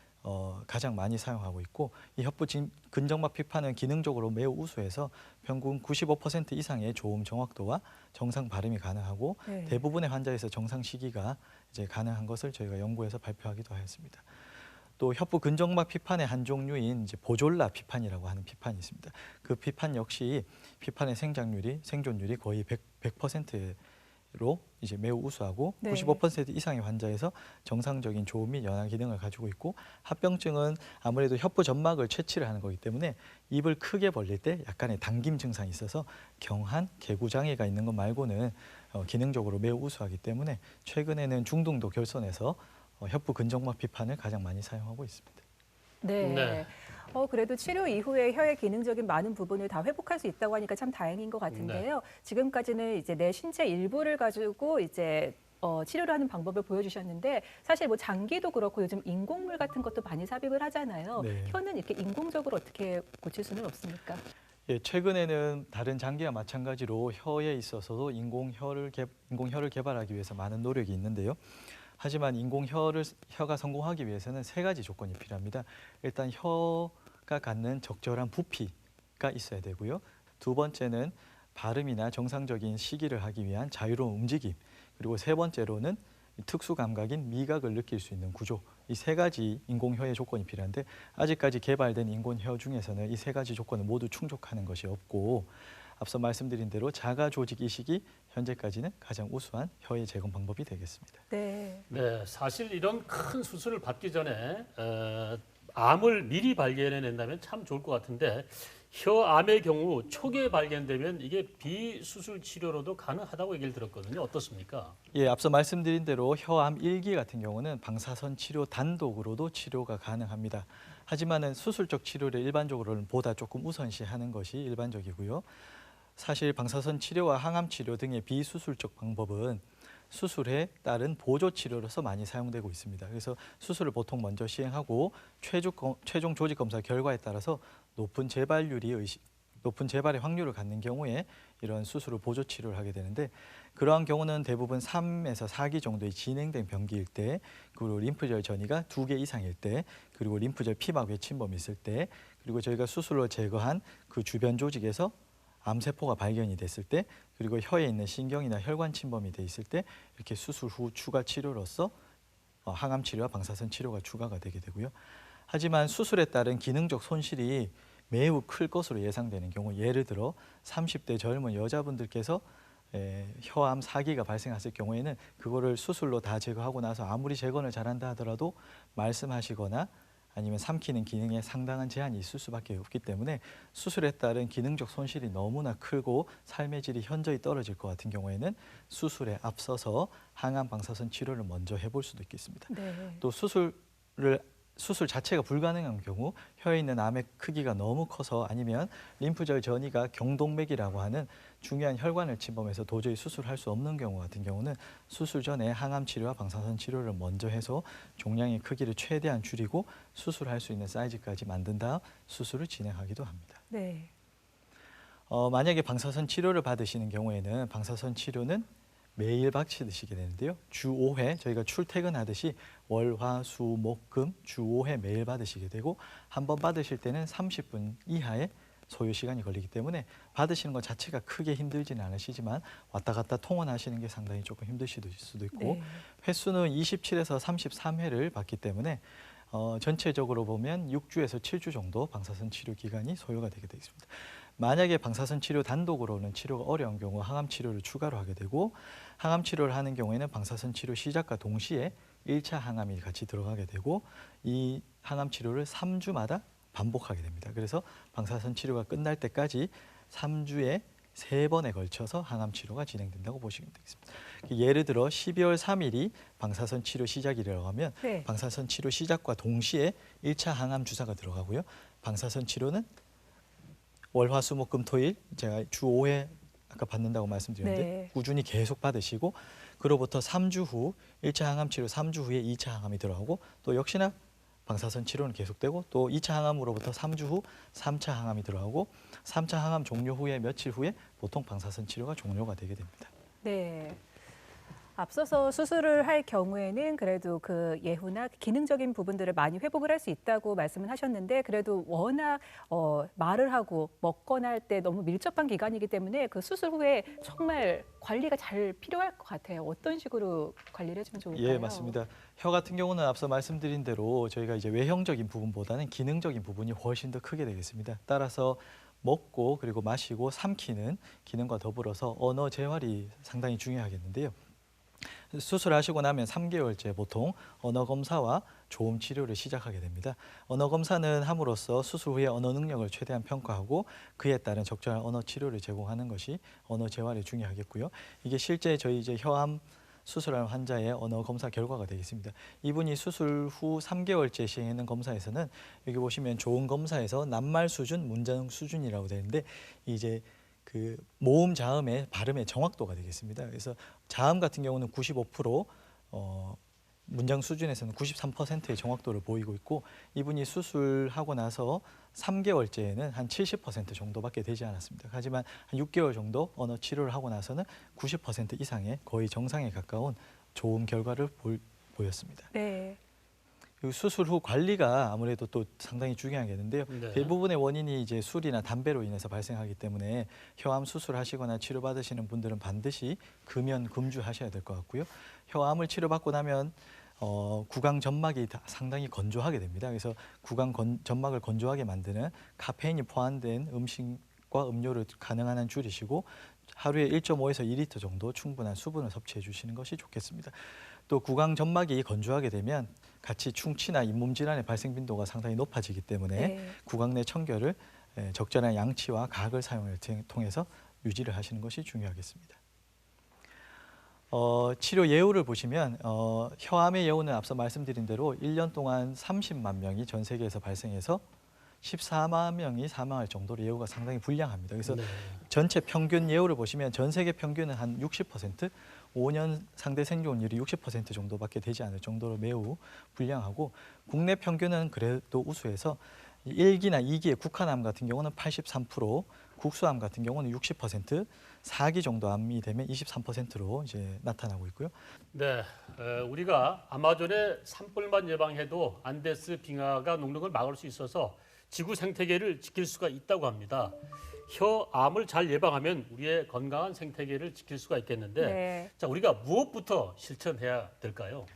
가장 많이 사용하고 있고 이 혀부 근정막 피판은 기능적으로 매우 우수해서 평균 95% 이상의 좋음 정확도와 정상 발음이 가능하고 네. 대부분의 환자에서 정상 시기가 이제 가능한 것을 저희가 연구해서 발표하기도 하였습니다. 또 혀부 근정막 피판의 한 종류인 이제 보졸라 피판이라고 하는 피판이 있습니다. 그 피판 역시 피판의 생존율이 거의 100%로 이제 매우 우수하고 네. 95% 이상의 환자에서 정상적인 조음 및 연화 기능을 가지고 있고 합병증은 아무래도 혀부 점막을 채취를 하는 거기 때문에 입을 크게 벌릴 때 약간의 당김 증상이 있어서 경한 개구 장애가 있는 것 말고는 기능적으로 매우 우수하기 때문에 최근에는 중등도 결손에서 혀부 근정막 피판을 가장 많이 사용하고 있습니다. 네. 네. 그래도 치료 이후에 혀의 기능적인 많은 부분을 다 회복할 수 있다고 하니까 참 다행인 것 같은데요. 지금까지는 이제 내 신체 일부를 가지고 이제 치료를 하는 방법을 보여주셨는데 사실 뭐 장기도 그렇고 요즘 인공물 같은 것도 많이 sab입을 하잖아요. 네. 혀는 이렇게 인공적으로 어떻게 고칠 수는 없습니까? 예, 최근에는 다른 장기와 마찬가지로 혀에 있어서도 인공혀를 개발하기 위해서 많은 노력이 있는데요. 하지만 혀가 성공하기 위해서는 3가지 조건이 필요합니다. 일단 혀가 갖는 적절한 부피가 있어야 되고요. 두 번째는 발음이나 정상적인 시기를 하기 위한 자유로운 움직임, 그리고 세 번째로는 특수 감각인 미각을 느낄 수 있는 구조, 이 3가지 인공혀의 조건이 필요한데 아직까지 개발된 인공혀 중에서는 이 3가지 조건을 모두 충족하는 것이 없고 앞서 말씀드린 대로 자가 조직 이식이 현재까지는 가장 우수한 혀의 재건 방법이 되겠습니다. 네. 네, 사실 이런 큰 수술을 받기 전에 암을 미리 발견해낸다면 참 좋을 것 같은데 혀암의 경우 초기에 발견되면 이게 비수술 치료로도 가능하다고 얘기를 들었거든요. 어떻습니까? 예, 앞서 말씀드린 대로 혀암 1기 같은 경우는 방사선 치료 단독으로도 치료가 가능합니다. 하지만은 수술적 치료를 일반적으로는 보다 조금 우선시하는 것이 일반적이고요. 사실 방사선 치료와 항암 치료 등의 비수술적 방법은 수술에 따른 보조 치료로서 많이 사용되고 있습니다. 그래서 수술을 보통 먼저 시행하고 최종 조직 검사 결과에 따라서 높은 재발의 확률을 갖는 경우에 이런 수술을 보조 치료를 하게 되는데 그러한 경우는 대부분 3에서 4기 정도의 진행된 병기일 때, 그리고 림프절 전이가 2개 이상일 때, 그리고 림프절 피막 외침범이 있을 때, 그리고 저희가 수술로 제거한 그 주변 조직에서 암세포가 발견이 됐을 때, 그리고 혀에 있는 신경이나 혈관 침범이 돼 있을 때 이렇게 수술 후 추가 치료로서 항암 치료와 방사선 치료가 추가가 되게 되고요. 하지만 수술에 따른 기능적 손실이 매우 클 것으로 예상되는 경우, 예를 들어 30대 젊은 여자분들께서 혀암 4기가 발생했을 경우에는 그거를 수술로 다 제거하고 나서 아무리 재건을 잘한다 하더라도 말씀하시거나 아니면 삼키는 기능에 상당한 제한이 있을 수밖에 없기 때문에 수술에 따른 기능적 손실이 너무나 크고 삶의 질이 현저히 떨어질 것 같은 경우에는 수술에 앞서서 항암 방사선 치료를 먼저 해볼 수도 있겠습니다. 네. 또 수술 자체가 불가능한 경우, 혀에 있는 암의 크기가 너무 커서 아니면 림프절 전이가 경동맥이라고 하는 중요한 혈관을 침범해서 도저히 수술할 수 없는 경우 같은 경우는 수술 전에 항암 치료와 방사선 치료를 먼저 해서 종양의 크기를 최대한 줄이고 수술할 수 있는 사이즈까지 만든 다음 수술을 진행하기도 합니다. 네. 만약에 방사선 치료를 받으시는 경우에는 방사선 치료는 매일 받으시게 되는데요. 주 5회 저희가 출퇴근하듯이 월, 화, 수, 목, 금 주 5회 매일 받으시게 되고 한 번 받으실 때는 30분 이하의 소요 시간이 걸리기 때문에 받으시는 것 자체가 크게 힘들지는 않으시지만 왔다 갔다 통원하시는 게 상당히 조금 힘드실 수도 있고 네. 횟수는 27에서 33회를 받기 때문에 전체적으로 보면 6주에서 7주 정도 방사선 치료 기간이 소요가 되게 되겠습니다. 만약에 방사선 치료 단독으로는 치료가 어려운 경우 항암 치료를 추가로 하게 되고 항암 치료를 하는 경우에는 방사선 치료 시작과 동시에 1차 항암이 같이 들어가게 되고 이 항암 치료를 3주마다 반복하게 됩니다. 그래서 방사선 치료가 끝날 때까지 3주의 3번에 걸쳐서 항암 치료가 진행된다고 보시면 되겠습니다. 예를 들어 12월 3일이 방사선 치료 시작이라고 하면 네. 방사선 치료 시작과 동시에 1차 항암 주사가 들어가고요. 방사선 치료는 월, 화, 수, 목, 금, 토일 제가 주 5회 아까 받는다고 말씀드렸는데 네. 꾸준히 계속 받으시고 그로부터 3주 후 1차 항암 치료 3주 후에 2차 항암이 들어가고 또 역시나 방사선 치료는 계속되고 또 2차 항암으로부터 3주 후 3차 항암이 들어가고 3차 항암 종료 후에 며칠 후에 보통 방사선 치료가 종료가 되게 됩니다. 네. 앞서서 수술을 할 경우에는 그래도 그 예후나 기능적인 부분들을 많이 회복을 할 수 있다고 말씀을 하셨는데 그래도 워낙 말을 하고 먹거나 할 때 너무 밀접한 기간이기 때문에 그 수술 후에 정말 관리가 잘 필요할 것 같아요. 어떤 식으로 관리를 해주면 좋을까요? 예, 맞습니다. 혀 같은 경우는 앞서 말씀드린 대로 저희가 이제 외형적인 부분보다는 기능적인 부분이 훨씬 더 크게 되겠습니다. 따라서 먹고 그리고 마시고 삼키는 기능과 더불어서 언어 재활이 상당히 중요하겠는데요. 수술하시고 나면 3개월째 보통 언어 검사와 조음 치료를 시작하게 됩니다. 언어 검사는 함으로써 수술 후에 언어 능력을 최대한 평가하고 그에 따른 적절한 언어 치료를 제공하는 것이 언어 재활이 중요하겠고요. 이게 실제 저희 이제 혀암 수술한 환자의 언어 검사 결과가 되겠습니다. 이분이 수술 후 3개월째 시행하는 검사에서는 여기 보시면 조음 검사에서 낱말 수준, 문장 수준이라고 되는데 이제 그 모음 자음의 발음의 정확도가 되겠습니다. 그래서 자음 같은 경우는 95%, 문장 수준에서는 93%의 정확도를 보이고 있고 이분이 수술하고 나서 3개월째에는 한 70% 정도밖에 되지 않았습니다. 하지만 한 6개월 정도 언어 치료를 하고 나서는 90% 이상의 거의 정상에 가까운 좋은 결과를 보였습니다. 네. 그 수술 후 관리가 아무래도 또 상당히 중요하겠는데요. 네. 대부분의 원인이 이제 술이나 담배로 인해서 발생하기 때문에 혀암 수술하시거나 치료받으시는 분들은 반드시 금연 금주하셔야 될 것 같고요. 혀암을 치료받고 나면 구강 점막이 상당히 건조하게 됩니다. 그래서 점막을 건조하게 만드는 카페인이 포함된 음식과 음료를 가능한 한 줄이시고 하루에 1.5에서 2리터 정도 충분한 수분을 섭취해 주시는 것이 좋겠습니다. 또 구강 점막이 건조하게 되면 같이 충치나 잇몸 질환의 발생 빈도가 상당히 높아지기 때문에 네. 구강 내 청결을 적절한 양치와 가글 사용을 통해서 유지를 하시는 것이 중요하겠습니다. 치료 예후를 보시면 혀암의 예후는 앞서 말씀드린 대로 1년 동안 30만 명이 전 세계에서 발생해서 14만 명이 사망할 정도로 예후가 상당히 불량합니다. 그래서 네. 전체 평균 예후를 보시면 전 세계 평균은 한 60%, 5년 상대 생존율이 60% 정도밖에 되지 않을 정도로 매우 불량하고 국내 평균은 그래도 우수해서 1기나 2기의 국한암 같은 경우는 83%, 국수암 같은 경우는 60%, 4기 정도 암이 되면 23%로 이제 나타나고 있고요. 네, 우리가 아마존의 산불만 예방해도 안데스 빙하가 녹는 걸 막을 수 있어서 지구 생태계를 지킬 수가 있다고 합니다. 혀암을 잘 예방하면 우리의 건강한 생태계를 지킬 수가 있겠는데 네. 자, 우리가 무엇부터 실천해야 될까요?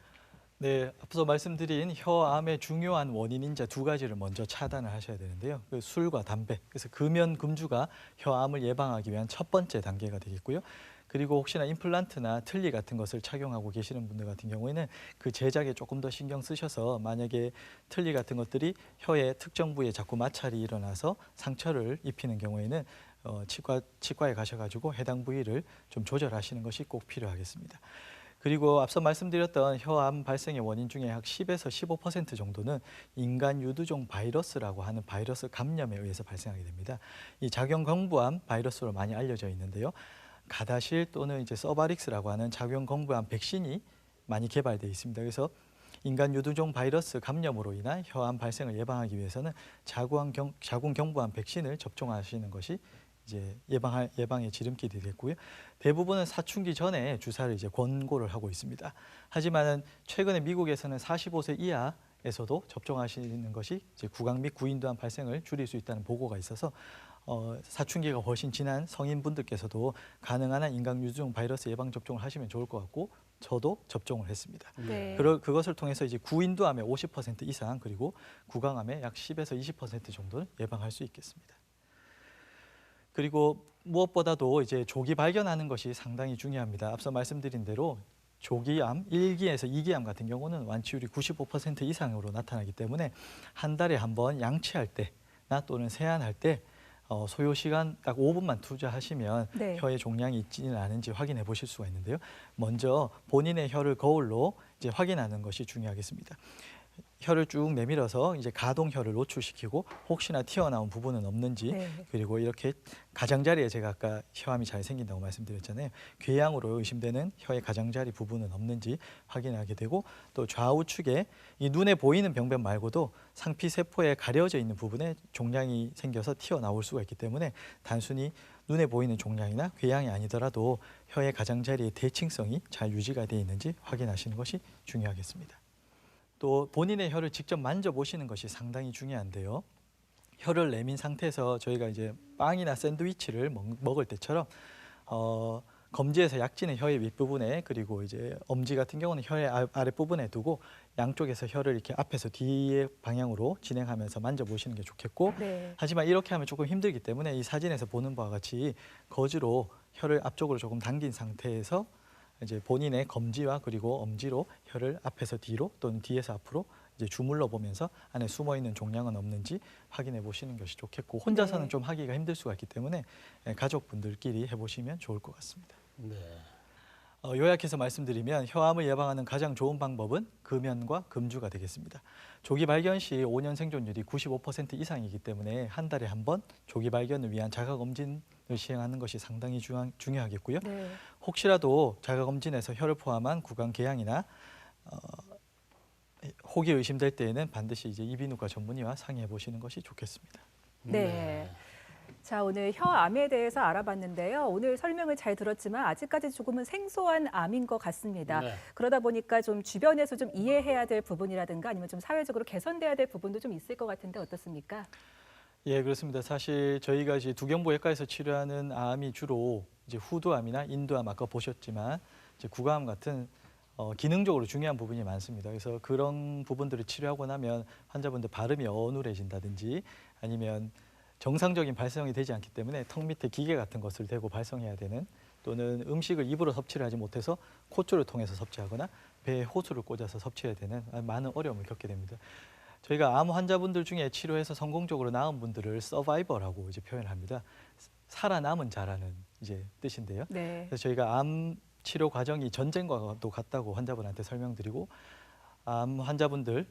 네, 앞서 말씀드린 혀암의 중요한 원인인자 2가지를 먼저 차단을 하셔야 되는데요. 그 술과 담배, 그래서 금연, 금주가 혀암을 예방하기 위한 첫 번째 단계가 되겠고요. 그리고 혹시나 임플란트나 틀니 같은 것을 착용하고 계시는 분들 같은 경우에는 그 제작에 조금 더 신경 쓰셔서 만약에 틀니 같은 것들이 혀의 특정 부위에 자꾸 마찰이 일어나서 상처를 입히는 경우에는 치과에 가셔가지고 해당 부위를 좀 조절하시는 것이 꼭 필요하겠습니다. 그리고 앞서 말씀드렸던 혀암 발생의 원인 중에 약 10에서 15% 정도는 인간 유두종 바이러스라고 하는 바이러스 감염에 의해서 발생하게 됩니다. 이 작용경부암 바이러스로 많이 알려져 있는데요. 가다실 또는 이제 서바릭스라고 하는 작용경부암 백신이 많이 개발되어 있습니다. 그래서 인간 유두종 바이러스 감염으로 인한 혀암 발생을 예방하기 위해서는 자궁경부암 백신을 접종하시는 것이 이제 예방의 지름길이 됐고요. 대부분은 사춘기 전에 주사를 이제 권고를 하고 있습니다. 하지만은 최근에 미국에서는 45세 이하에서도 접종하시는 것이 이제 구강 및 구인도암 발생을 줄일 수 있다는 보고가 있어서 사춘기가 훨씬 지난 성인분들께서도 가능한 한 인간 유두종 바이러스 예방 접종을 하시면 좋을 것 같고 저도 접종을 했습니다. 네. 그것을 통해서 이제 구인도암의 50% 이상 그리고 구강암의 약 10에서 20% 정도를 예방할 수 있겠습니다. 그리고 무엇보다도 이제 조기 발견하는 것이 상당히 중요합니다. 앞서 말씀드린 대로 조기암, 1기에서 2기암 같은 경우는 완치율이 95% 이상으로 나타나기 때문에 한 달에 한 번 양치할 때나 또는 세안할 때 소요 시간 딱 5분만 투자하시면 네. 혀에 종양이 있지는 않은지 확인해 보실 수가 있는데요. 먼저 본인의 혀를 거울로 이제 확인하는 것이 중요하겠습니다. 혀를 쭉 내밀어서 이제 가동혀를 노출시키고 혹시나 튀어나온 부분은 없는지 네. 그리고 이렇게 가장자리에 제가 아까 혀암이 잘 생긴다고 말씀드렸잖아요. 궤양으로 의심되는 혀의 가장자리 부분은 없는지 확인하게 되고 또 좌우측에 이 눈에 보이는 병변 말고도 상피세포에 가려져 있는 부분에 종양이 생겨서 튀어나올 수가 있기 때문에 단순히 눈에 보이는 종양이나 궤양이 아니더라도 혀의 가장자리의 대칭성이 잘 유지가 되어 있는지 확인하시는 것이 중요하겠습니다. 또 본인의 혀를 직접 만져보시는 것이 상당히 중요한데요. 혀를 내민 상태에서 저희가 이제 빵이나 샌드위치를 먹을 때처럼 검지에서 약지는 혀의 윗부분에 그리고 이제 엄지 같은 경우는 혀의 아랫부분에 두고 양쪽에서 혀를 이렇게 앞에서 뒤의 방향으로 진행하면서 만져보시는 게 좋겠고 네. 하지만 이렇게 하면 조금 힘들기 때문에 이 사진에서 보는 바와 같이 거즈로 혀를 앞쪽으로 조금 당긴 상태에서 이제 본인의 검지와 그리고 엄지로 혀를 앞에서 뒤로 또는 뒤에서 앞으로 이제 주물러 보면서 안에 숨어 있는 종양은 없는지 확인해 보시는 것이 좋겠고 혼자서는 네. 좀 하기가 힘들 수가 있기 때문에 가족분들끼리 해보시면 좋을 것 같습니다. 네. 요약해서 말씀드리면 혀암을 예방하는 가장 좋은 방법은 금연과 금주가 되겠습니다. 조기 발견 시 5년 생존율이 95% 이상이기 때문에 한 달에 한 번 조기 발견을 위한 자가검진을 시행하는 것이 상당히 중요하겠고요. 네. 혹시라도 자가검진에서 혀를 포함한 구강 궤양이나 혹이 의심될 때에는 반드시 이제 이비인후과 전문의와 상의해 보시는 것이 좋겠습니다. 네. 자, 오늘 혀암에 대해서 알아봤는데요. 오늘 설명을 잘 들었지만 아직까지 조금은 생소한 암인 것 같습니다. 네. 그러다 보니까 좀 주변에서 좀 이해해야 될 부분이라든가 아니면 좀 사회적으로 개선돼야 될 부분도 좀 있을 것 같은데 어떻습니까? 예, 그렇습니다. 사실 저희가 이제 두경부외과에서 치료하는 암이 주로 이제 후두암이나 인두암 아까 보셨지만 이제 구강암 같은 기능적으로 중요한 부분이 많습니다. 그래서 그런 부분들을 치료하고 나면 환자분들 발음이 어눌해진다든지 아니면 정상적인 발성이 되지 않기 때문에 턱 밑에 기계 같은 것을 대고 발성해야 되는 또는 음식을 입으로 섭취를 하지 못해서 코초를 통해서 섭취하거나 배에 호수를 꽂아서 섭취해야 되는 많은 어려움을 겪게 됩니다. 저희가 암 환자분들 중에 치료해서 성공적으로 나은 분들을 서바이버라고 이제 표현을 합니다. 살아남은 자라는 이제 뜻인데요. 네. 그래서 저희가 암 치료 과정이 전쟁과도 같다고 환자분한테 설명드리고 암 환자분들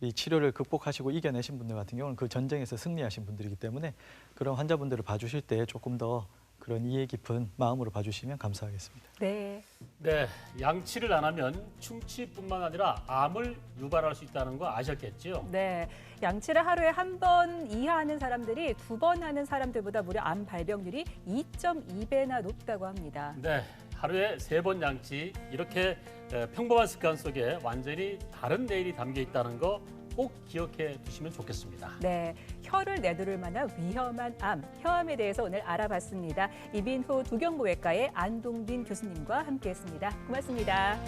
이 치료를 극복하시고 이겨내신 분들 같은 경우는 그 전쟁에서 승리하신 분들이기 때문에 그런 환자분들을 봐주실 때 조금 더 그런 이해 깊은 마음으로 봐주시면 감사하겠습니다. 네. 네, 양치를 안 하면 충치뿐만 아니라 암을 유발할 수 있다는 거 아셨겠죠? 네. 양치를 하루에 한 번 이하 하는 사람들이 2번 하는 사람들보다 무려 암 발병률이 2.2배나 높다고 합니다. 네, 하루에 3번 양치 이렇게 평범한 습관 속에 완전히 다른 내일이 담겨 있다는 거 꼭 기억해 두시면 좋겠습니다. 네, 혀를 내두를 만한 위험한 암, 혀암에 대해서 오늘 알아봤습니다. 이빈후 두경부외과의 안동빈 교수님과 함께했습니다. 고맙습니다.